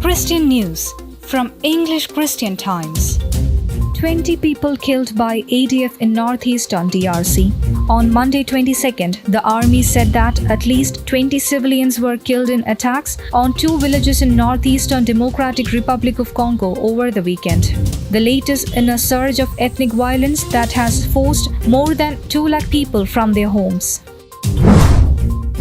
Christian News from English Christian Times. 20 people killed by ADF in northeastern DRC. On Monday 22nd, the army said that at least 20 civilians were killed in attacks on two villages in northeastern Democratic Republic of Congo over the weekend. The latest in a surge of ethnic violence that has forced more than 2 lakh people from their homes.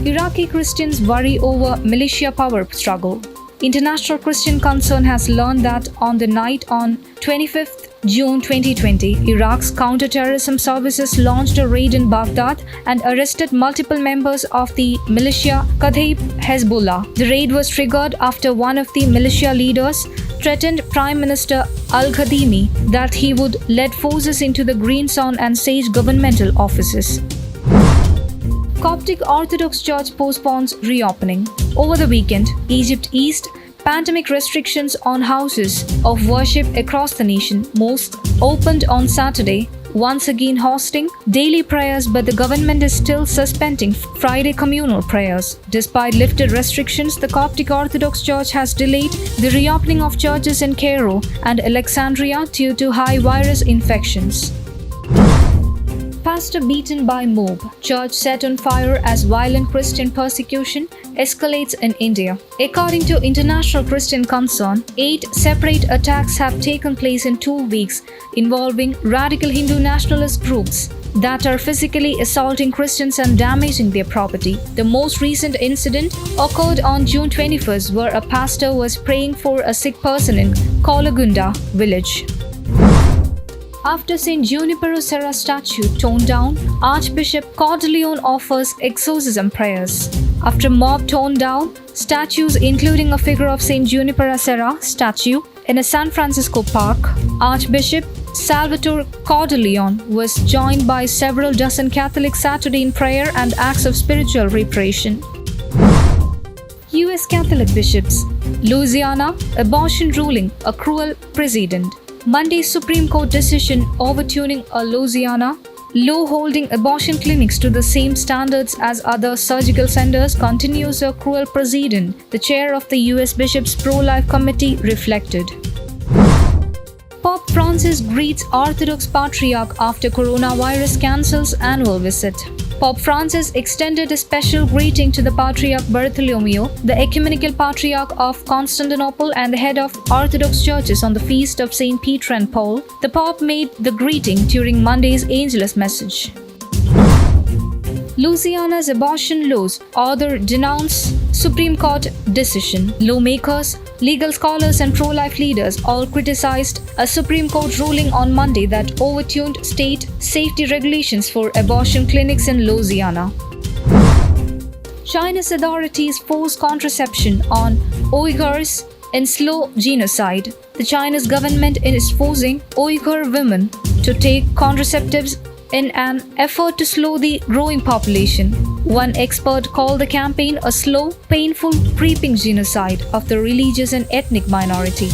Iraqi Christians worry over militia power struggle. International Christian Concern has learned that on the night on 25th June 2020, Iraq's counter-terrorism services launched a raid in Baghdad and arrested multiple members of the militia Kataib Hezbollah. The raid was triggered after one of the militia leaders threatened Prime Minister Al-Kadhimi that he would lead forces into the Green Zone and siege governmental offices. Coptic Orthodox Church postpones reopening. Over the weekend, Egypt eased pandemic restrictions on houses of worship across the nation. Mosques opened on Saturday, once again hosting daily prayers, but the government is still suspending Friday communal prayers. Despite lifted restrictions, the Coptic Orthodox Church has delayed the reopening of churches in Cairo and Alexandria due to high virus infections. Pastor beaten by mob. Church set on fire as violent Christian persecution escalates in India. According to International Christian Concern, 8 separate attacks have taken place in 2 weeks involving radical Hindu nationalist groups that are physically assaulting Christians and damaging their property. The most recent incident occurred on June 21st, where a pastor was praying for a sick person in Kolagunda village. After St. Junipero Serra statue torn down, Archbishop Cordileone offers exorcism prayers. After mob torn down statues including a figure of St. Junipero Serra statue in a San Francisco park, Archbishop Salvatore Cordileone was joined by several dozen Catholics Saturday in prayer and acts of spiritual reparation. U.S. Catholic bishops. Louisiana abortion ruling a cruel precedent. Monday's Supreme Court decision overturning a Louisiana law holding abortion clinics to the same standards as other surgical centers continues a cruel precedent, the chair of the U.S. Bishops' Pro-Life Committee reflected. Pope Francis greets Orthodox Patriarch after coronavirus cancels annual visit. Pope Francis extended a special greeting to the Patriarch Bartholomew, the Ecumenical Patriarch of Constantinople and the head of Orthodox churches on the feast of St. Peter and Paul. The Pope made the greeting during Monday's Angelus message. Louisiana's abortion laws, author denounce Supreme Court decision. Lawmakers, legal scholars and pro-life leaders all criticized a Supreme Court ruling on Monday that overturned state safety regulations for abortion clinics in Louisiana. China's authorities force contraception on Uyghurs in slow genocide. The Chinese government is forcing Uyghur women to take contraceptives in an effort to slow the growing population. One expert called the campaign a slow, painful, creeping genocide of the religious and ethnic minority.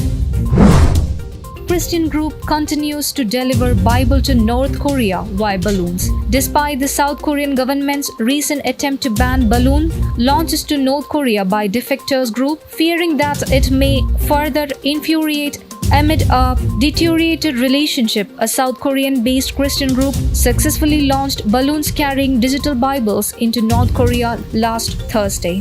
Christian group continues to deliver Bible to North Korea via balloons. Despite the South Korean government's recent attempt to ban balloon launches to North Korea by defectors group, fearing that it may further infuriate amid a deteriorated relationship, a South Korean-based Christian group successfully launched balloons carrying digital Bibles into North Korea last Thursday.